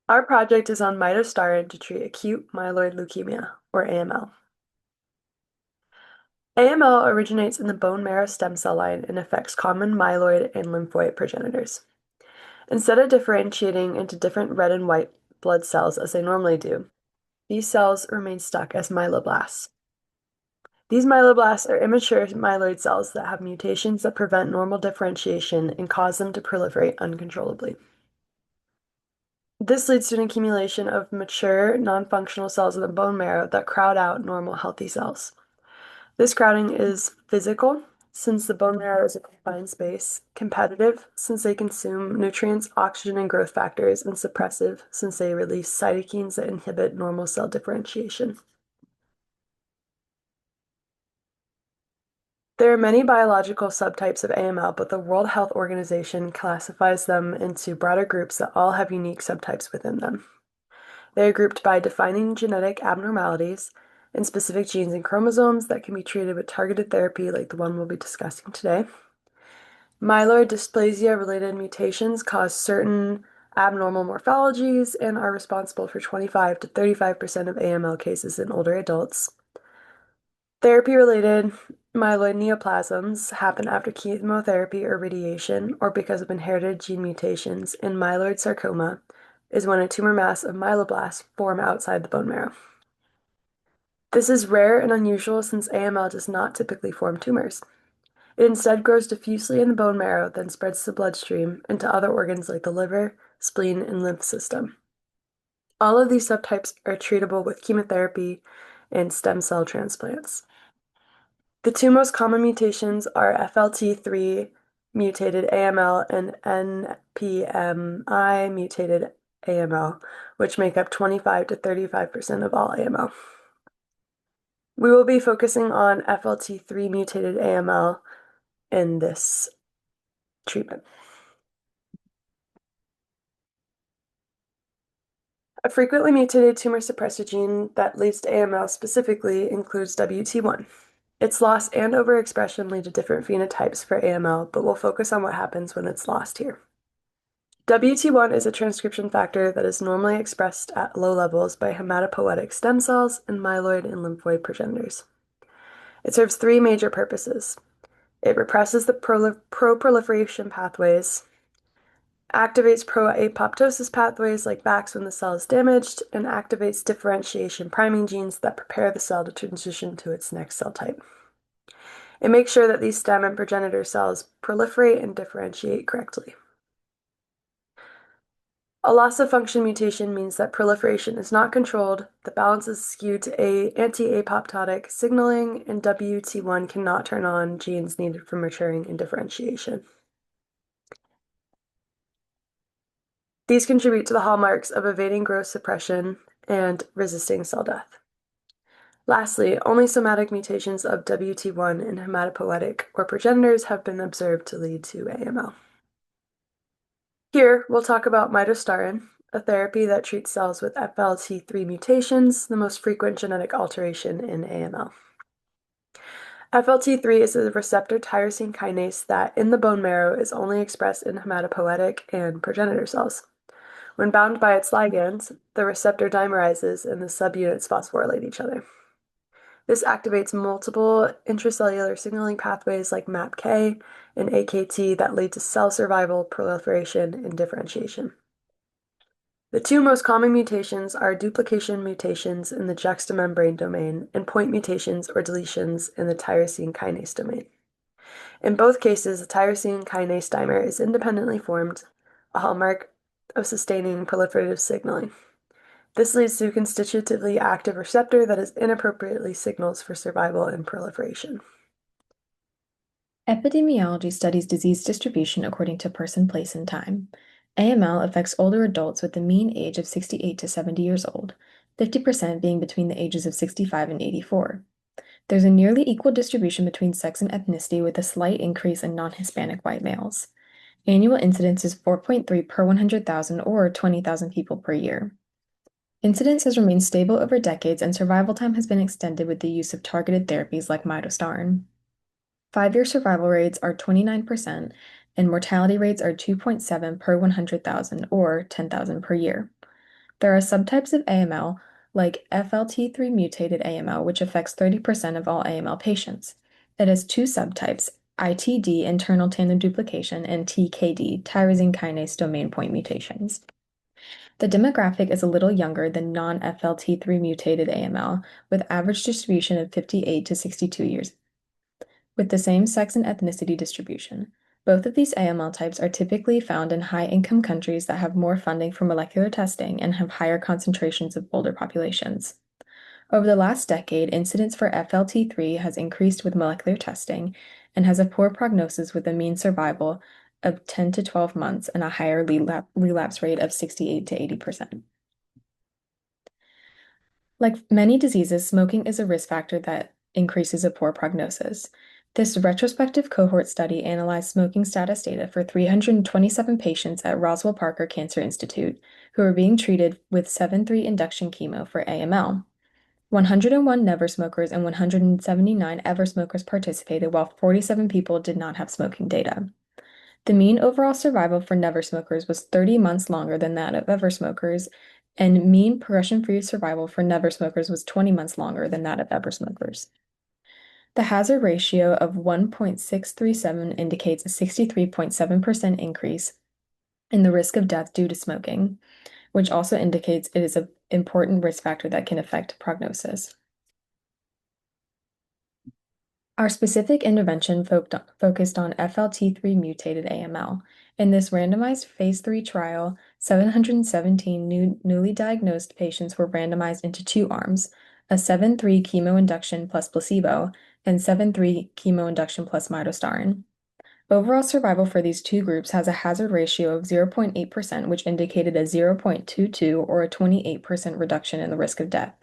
Our project is on midostaurin to treat acute myeloid leukemia, or AML. AML originates in the bone marrow stem cell line and affects common myeloid and lymphoid progenitors. Instead of differentiating into different red and white blood cells as they normally do, these cells remain stuck as myeloblasts. These myeloblasts are immature myeloid cells that have mutations that prevent normal differentiation and cause them to proliferate uncontrollably. This leads to an accumulation of mature, non-functional cells in the bone marrow that crowd out normal, healthy cells. This crowding is physical, since the bone marrow is a confined space, competitive, since they consume nutrients, oxygen, and growth factors, and suppressive, since they release cytokines that inhibit normal cell differentiation. There are many biological subtypes of AML, but the World Health Organization classifies them into broader groups that all have unique subtypes within them. They are grouped by defining genetic abnormalities and specific genes and chromosomes that can be treated with targeted therapy like the one we'll be discussing today. Myeloid dysplasia-related mutations cause certain abnormal morphologies and are responsible for 25 to 35% of AML cases in older adults. Therapy-related myeloid neoplasms happen after chemotherapy or radiation or because of inherited gene mutations, and myeloid sarcoma is when a tumor mass of myeloblasts form outside the bone marrow. This is rare and unusual since AML does not typically form tumors. It instead grows diffusely in the bone marrow, then spreads to the bloodstream and to other organs like the liver, spleen, and lymph system. All of these subtypes are treatable with chemotherapy and stem cell transplants. The two most common mutations are FLT3 mutated AML and NPM1 mutated AML, which make up 25 to 35% of all AML. We will be focusing on FLT3 mutated AML in this treatment. A frequently mutated tumor suppressor gene that leads to AML specifically includes WT1. Its loss and overexpression lead to different phenotypes for AML, but we'll focus on what happens when it's lost here. WT1 is a transcription factor that is normally expressed at low levels by hematopoietic stem cells and myeloid and lymphoid progenitors. It serves three major purposes. It represses the pro-proliferation pathways, activates pro-apoptosis pathways like VAX when the cell is damaged, and activates differentiation priming genes that prepare the cell to transition to its next cell type. It makes sure that these stem and progenitor cells proliferate and differentiate correctly. A loss-of-function mutation means that proliferation is not controlled, the balance is skewed to anti-apoptotic signaling, and WT1 cannot turn on genes needed for maturing and differentiation. These contribute to the hallmarks of evading growth suppression and resisting cell death. Lastly, only somatic mutations of WT1 in hematopoietic or progenitors have been observed to lead to AML. Here, we'll talk about midostaurin, a therapy that treats cells with FLT3 mutations, the most frequent genetic alteration in AML. FLT3 is a receptor tyrosine kinase that, in the bone marrow, is only expressed in hematopoietic and progenitor cells. When bound by its ligands, the receptor dimerizes and the subunits phosphorylate each other. This activates multiple intracellular signaling pathways like MAPK and AKT that lead to cell survival, proliferation, and differentiation. The two most common mutations are duplication mutations in the juxtamembrane domain and point mutations or deletions in the tyrosine kinase domain. In both cases, the tyrosine kinase dimer is independently formed, a hallmark of sustaining proliferative signaling. This leads to a constitutively active receptor that is inappropriately signals for survival and proliferation. Epidemiology studies disease distribution according to person, place, and time. AML affects older adults with a mean age of 68 to 70 years old, 50% being between the ages of 65 and 84. There's a nearly equal distribution between sex and ethnicity with a slight increase in non-Hispanic white males. Annual incidence is 4.3 per 100,000 or 20,000 people per year. Incidence has remained stable over decades and survival time has been extended with the use of targeted therapies like midostaurin. 5-year survival rates are 29% and mortality rates are 2.7 per 100,000 or 10,000 per year. There are subtypes of AML, like FLT3 mutated AML, which affects 30% of all AML patients. It has two subtypes, ITD, internal tandem duplication, and TKD, tyrosine kinase domain point mutations. The demographic is a little younger than non-FLT3 mutated AML, with average distribution of 58 to 62 years, with the same sex and ethnicity distribution. Both of these AML types are typically found in high-income countries that have more funding for molecular testing and have higher concentrations of older populations. Over the last decade, incidence for FLT3 has increased with molecular testing and has a poor prognosis with a mean survival of 10 to 12 months and a higher relapse rate of 68 to 80%. Like many diseases, smoking is a risk factor that increases a poor prognosis. This retrospective cohort study analyzed smoking status data for 327 patients at Roswell Parker Cancer Institute who were being treated with 7-3 induction chemo for AML. 101 never smokers and 179 ever smokers participated, while 47 people did not have smoking data. The mean overall survival for never smokers was 30 months longer than that of ever smokers, and mean progression-free survival for never smokers was 20 months longer than that of ever smokers. The hazard ratio of 1.637 indicates a 63.7% increase in the risk of death due to smoking, which also indicates it is an important risk factor that can affect prognosis. Our specific intervention focused on FLT3 mutated AML. In this randomized phase 3 trial, 717 newly diagnosed patients were randomized into two arms, a 7-3 chemo induction plus placebo and 7-3 chemo induction plus midostaurin. Overall survival for these two groups has a hazard ratio of 0.8%, which indicated a 0.22 or a 28% reduction in the risk of death.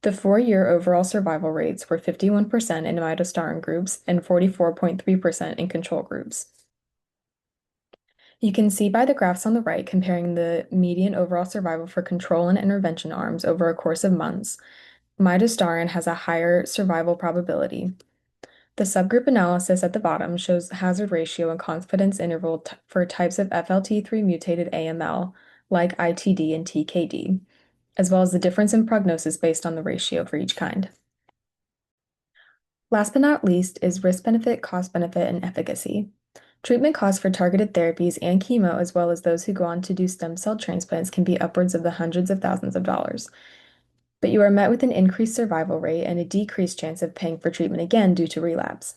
The 4-year overall survival rates were 51% in midostaurin groups and 44.3% in control groups. You can see by the graphs on the right comparing the median overall survival for control and intervention arms over a course of months. Midostaurin has a higher survival probability. The subgroup analysis at the bottom shows hazard ratio and confidence interval for types of FLT3 mutated AML, like ITD and TKD, as well as the difference in prognosis based on the ratio for each kind. Last but not least is risk benefit, cost benefit, and efficacy. Treatment costs for targeted therapies and chemo, as well as those who go on to do stem cell transplants, can be upwards of the hundreds of thousands of dollars. But you are met with an increased survival rate and a decreased chance of paying for treatment again due to relapse.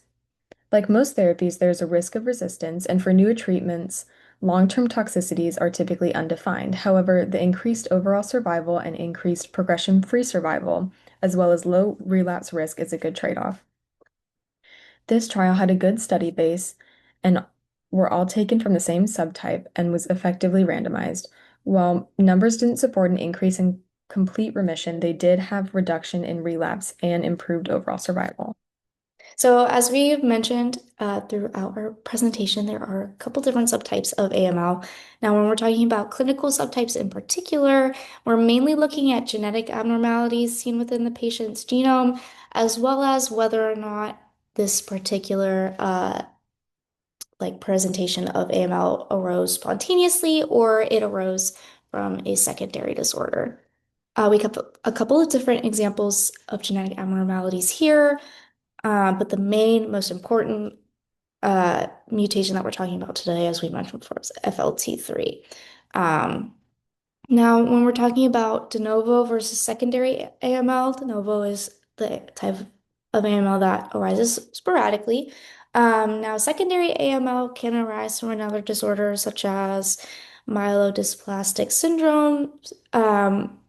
Like most therapies, there's a risk of resistance, and for newer treatments, long-term toxicities are typically undefined. However, the increased overall survival and increased progression-free survival, as well as low relapse risk, is a good trade-off. This trial had a good study base and were all taken from the same subtype and was effectively randomized. While numbers didn't support an increase in complete remission, they did have reduction in relapse and improved overall survival. So as we've mentioned throughout our presentation, there are a couple different subtypes of AML. Now, when we're talking about clinical subtypes in particular, we're mainly looking at genetic abnormalities seen within the patient's genome, as well as whether or not this particular presentation of AML arose spontaneously or it arose from a secondary disorder. We have a couple of different examples of genetic abnormalities here. But the main, most important mutation that we're talking about today, as we mentioned before, is FLT3. Now, when we're talking about de novo versus secondary AML, de novo is the type of AML that arises sporadically. Now, secondary AML can arise from another disorder such as myelodysplastic syndrome,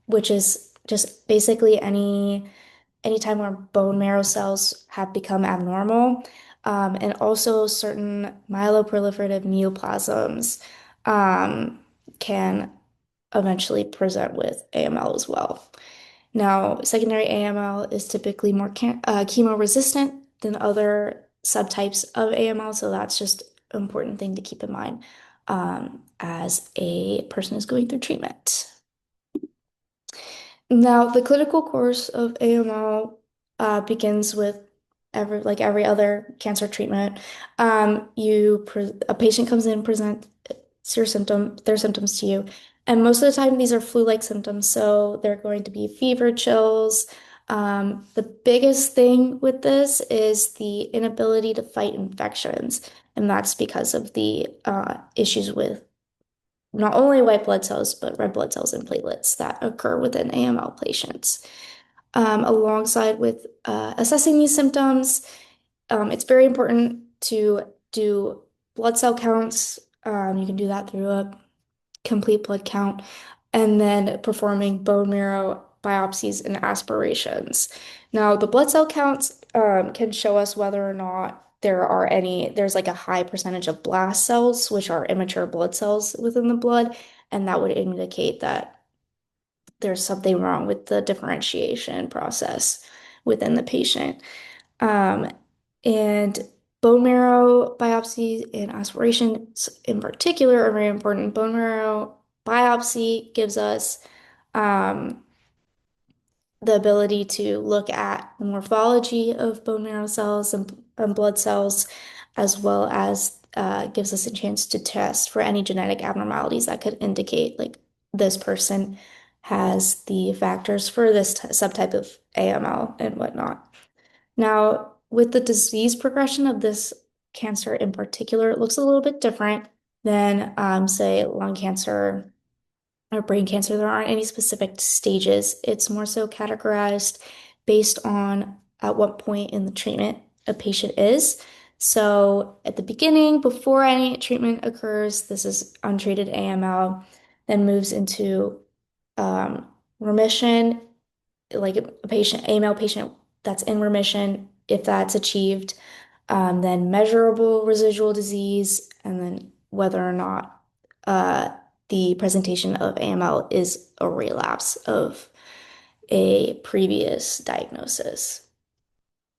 which is just basically anytime where bone marrow cells have become abnormal, and also certain myeloproliferative neoplasms can eventually present with AML as well. Now, secondary AML is typically more chemo resistant than other subtypes of AML, so that's just an important thing to keep in mind as a person is going through treatment. Now, the clinical course of AML begins with every other cancer treatment. A patient comes in, presents their symptoms to you. And most of the time, these are flu-like symptoms. So they're going to be fever, chills. The biggest thing with this is the inability to fight infections. And that's because of the issues with not only white blood cells, but red blood cells and platelets that occur within AML patients. Alongside with assessing these symptoms, it's very important to do blood cell counts. You can do that through a complete blood count, and then performing bone marrow biopsies and aspirations. Now, the blood cell counts can show us whether or not there's like a high percentage of blast cells, which are immature blood cells within the blood, and that would indicate that there's something wrong with the differentiation process within the patient. Um, and bone marrow biopsy and aspirations in particular are very important. Bone marrow biopsy gives us um, the ability to look at the morphology of bone marrow cells and blood cells, as well as gives us a chance to test for any genetic abnormalities that could indicate like this person has the factors for this subtype of AML and whatnot. Now, with the disease progression of this cancer in particular, it looks a little bit different than, say, lung cancer or brain cancer. There aren't any specific stages. It's more so categorized based on at what point in the treatment a patient is. So, at the beginning, before any treatment occurs, this is untreated AML, then moves into remission, like a patient, AML patient that's in remission, if that's achieved, then measurable residual disease, and then whether or not uh, the presentation of AML is a relapse of a previous diagnosis.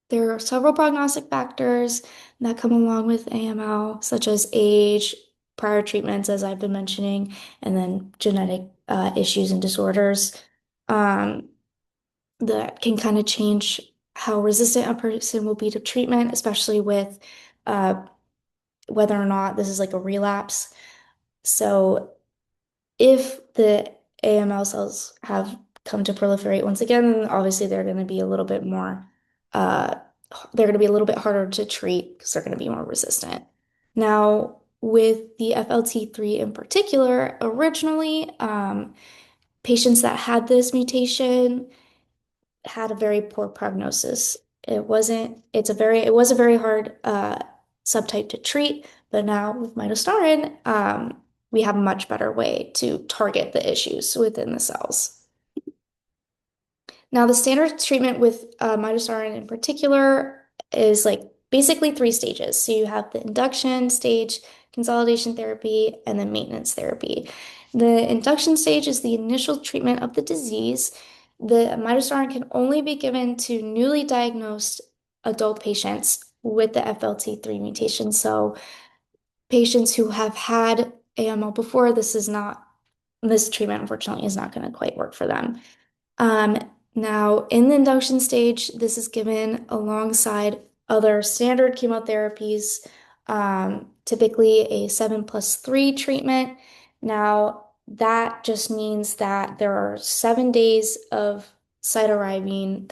There are several prognostic factors that come along with AML, such as age, prior treatments, as I've been mentioning, and then genetic issues and disorders. Um, that can kind of change how resistant a person will be to treatment, especially with uh, whether or not this is like a relapse. So if the AML cells have come to proliferate once again, then obviously they're going to be a little bit more, uh, they're going to be a little bit harder to treat because they're going to be more resistant. Now, with the FLT3 in particular, originally, patients that had this mutation had a very poor prognosis. It was a very hard subtype to treat, but now with midostaurin, we have a much better way to target the issues within the cells. Now, the standard treatment with midostaurin in particular is like basically three stages. So you have the induction stage, consolidation therapy, and then maintenance therapy. The induction stage is the initial treatment of the disease. The midostaurin can only be given to newly diagnosed adult patients with the FLT3 mutation. So patients who have had AML before, this treatment unfortunately is not going to quite work for them. Um, Now, in the induction stage, this is given alongside other standard chemotherapies, typically a 7+3 treatment. Now, that just means that there are 7 days of cytarabine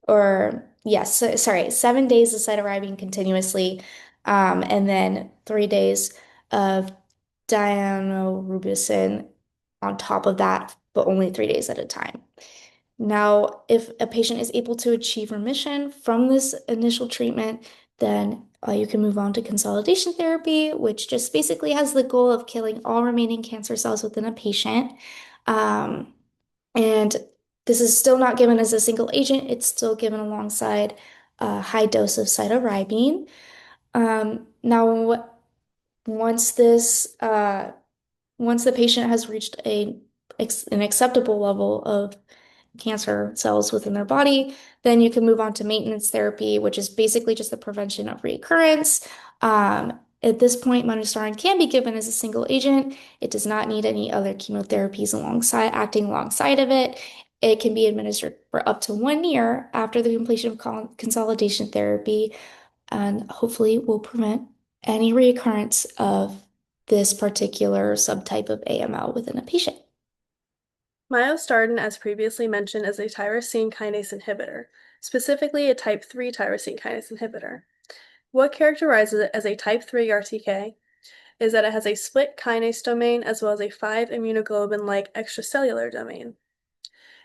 or yes, sorry, 7 days of cytarabine continuously, and then 3 days of dianorubicin on top of that, but only 3 days at a time. Now, if a patient is able to achieve remission from this initial treatment, then you can move on to consolidation therapy, which just basically has the goal of killing all remaining cancer cells within a patient. Um, and this is still not given as a single agent, it's still given alongside a high dose of cytarabine. Now, once this once the patient has reached an acceptable level of cancer cells within their body, then you can move on to maintenance therapy, which is basically just the prevention of recurrence. At this point, midostaurin can be given as a single agent. It does not need any other chemotherapies acting alongside of it. It can be administered for up to 1 year after the completion of consolidation therapy, and hopefully will prevent any recurrence of this particular subtype of AML within a patient. Myostatin, as previously mentioned, is a tyrosine kinase inhibitor, specifically a type 3 tyrosine kinase inhibitor. What characterizes it as a type 3 RTK is that it has a split kinase domain as well as a 5-immunoglobulin-like extracellular domain.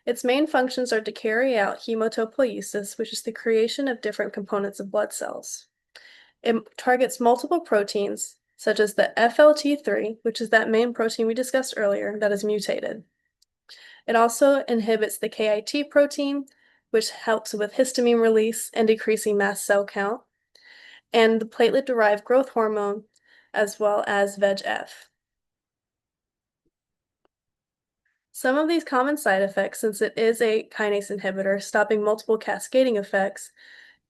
Its main functions are to carry out hematopoiesis, which is the creation of different components of blood cells. It targets multiple proteins, such as the FLT3, which is that main protein we discussed earlier that is mutated. It also inhibits the KIT protein, which helps with histamine release and decreasing mast cell count, and the platelet-derived growth hormone, as well as VEGF. Some of these common side effects, since it is a kinase inhibitor, stopping multiple cascading effects,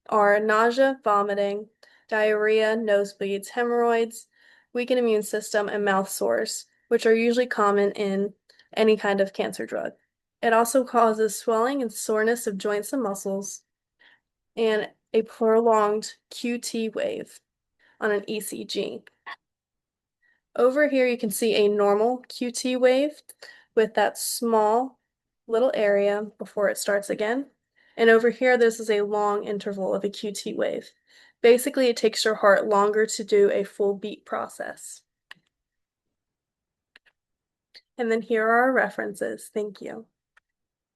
are nausea, vomiting, diarrhea, nosebleeds, hemorrhoids, weakened immune system, and mouth sores, which are usually common in any kind of cancer drug. It also causes swelling and soreness of joints and muscles, and a prolonged QT wave on an ECG. Over here, you can see a normal QT wave with that small little area before it starts again. And over here, this is a long interval of a QT wave. Basically, it takes your heart longer to do a full beat process. And then here are our references. Thank you.